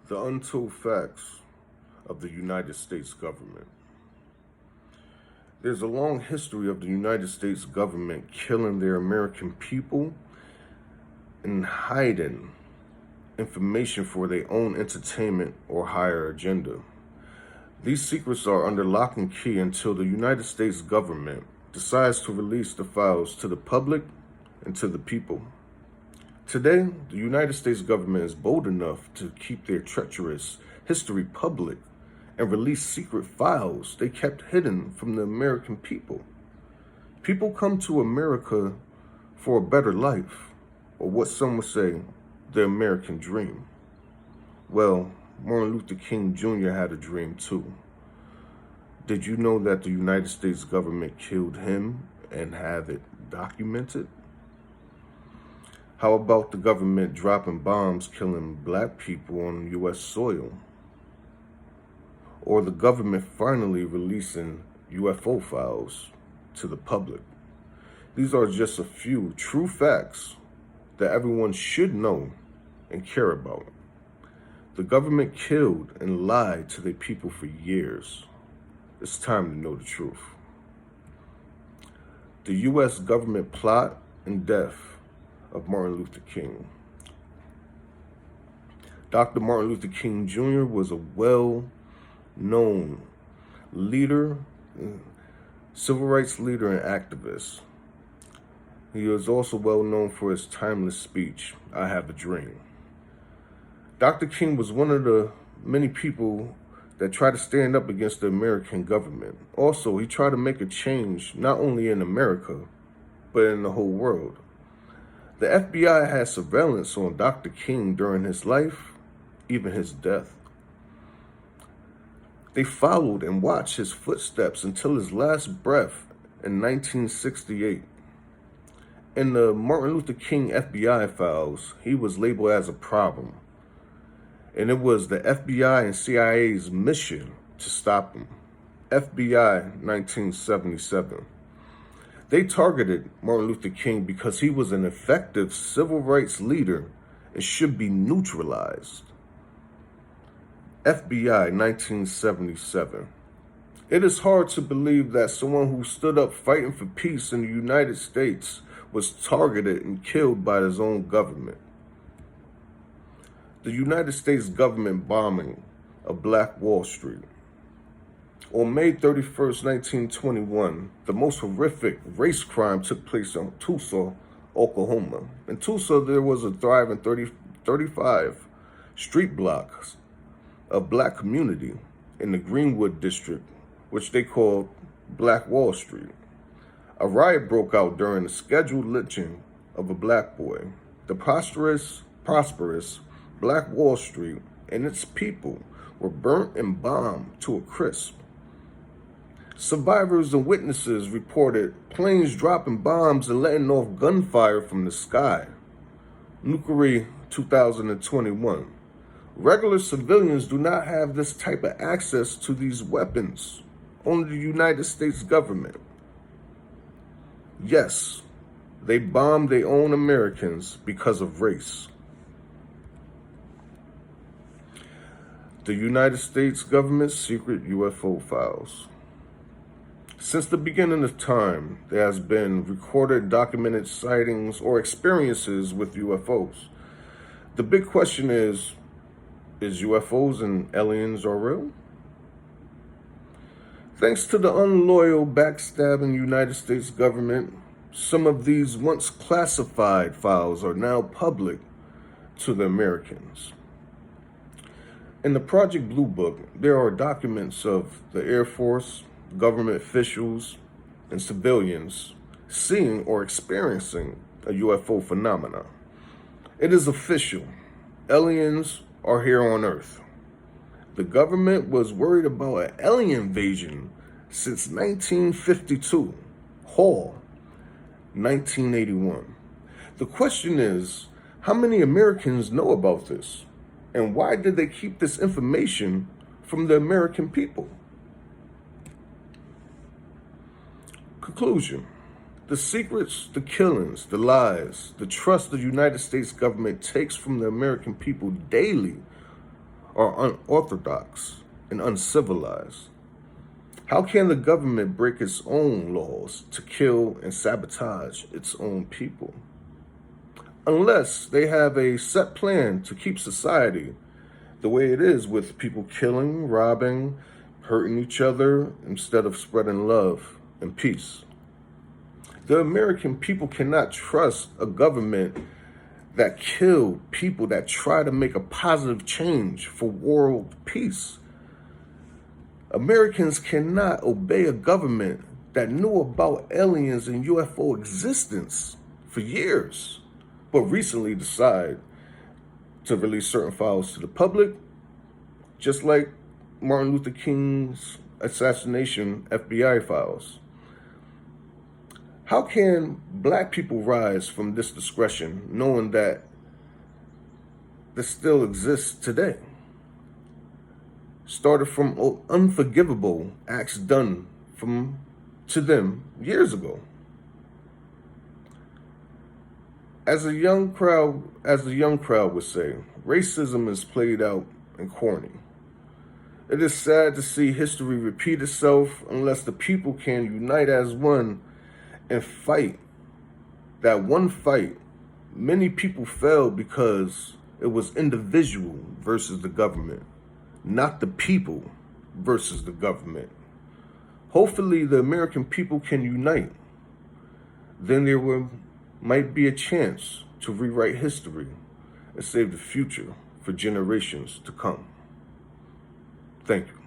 The untold facts of the United States government. There's a long history of the United States government killing their American people and hiding information for their own entertainment or higher agenda. These secrets are under lock and key until the United States government decides to release the files to the public and to the people. Today, the United States government is bold enough to keep their treacherous history public and release secret files they kept hidden from the American people. People come to America for a better life, or what some would say, the American dream. Well, Martin Luther King Jr. had a dream too. Did you know that the United States government killed him and have it documented? How about the government dropping bombs killing black people on U.S. soil? Or the government finally releasing UFO files to the public? These are just a few true facts that everyone should know and care about. The government killed and lied to their people for years. It's time to know the truth. The U.S. government plot and death of Martin Luther King. Dr. Martin Luther King Jr. was a well-known leader, civil rights leader and activist. He was also well known for his timeless speech, "I Have a Dream." Dr. King was one of the many people that tried to stand up against the American government. Also, he tried to make a change not only in America, but in the whole world. The FBI had surveillance on Dr. King during his life, even his death. They followed and watched his footsteps until his last breath in 1968. In the Martin Luther King FBI files, he was labeled as a problem. And it was the FBI and CIA's mission to stop him. FBI 1977. They targeted Martin Luther King because he was an effective civil rights leader and should be neutralized. FBI 1977. It is hard to believe that someone who stood up fighting for peace in the United States was targeted and killed by his own government. The United States government bombing of Black Wall Street. On May 31st, 1921, the most horrific race crime took place in Tulsa, Oklahoma. In Tulsa, there was a thriving 35 street blocks of black community in the Greenwood district, which they called Black Wall Street. A riot broke out during the scheduled lynching of a black boy. The prosperous Black Wall Street and its people were burnt and bombed to a crisp. Survivors and witnesses reported planes dropping bombs and letting off gunfire from the sky. Nuclear 2021. Regular civilians do not have this type of access to these weapons. Only the United States government. Yes, they bombed their own Americans because of race. The United States government's secret UFO files. Since the beginning of time, there has been recorded, documented sightings or experiences with UFOs. The big question is UFOs and aliens are real? Thanks to the unloyal, backstabbing United States government, some of these once classified files are now public to the Americans. In the Project Blue Book, there are documents of the Air Force, government officials, and civilians seeing or experiencing a UFO phenomena. It is official. Aliens are here on Earth. The government was worried about an alien invasion since 1952. Hall, 1981. The question is, how many Americans know about this? And why did they keep this information from the American people? Conclusion. The secrets, the killings, the lies, the trust the United States government takes from the American people daily are unorthodox and uncivilized? How can the government break its own laws to kill and sabotage its own people? Unless they have a set plan to keep society the way it is, with people killing, robbing, hurting each other instead of spreading love and peace. The American people cannot trust a government that kill people that try to make a positive change for world peace. Americans cannot obey a government that knew about aliens and UFO existence for years, but recently decide to release certain files to the public, just like Martin Luther King's assassination FBI files. How can black people rise from this discretion, knowing that this still exists today? Started from unforgivable acts done to them years ago. As a young crowd would say, racism is played out and corny. It is sad to see history repeat itself unless the people can unite as one and fight. That one fight, many people failed because it was individual versus the government, not the people versus the government. Hopefully the American people can unite. Then there might be a chance to rewrite history and save the future for generations to come. Thank you.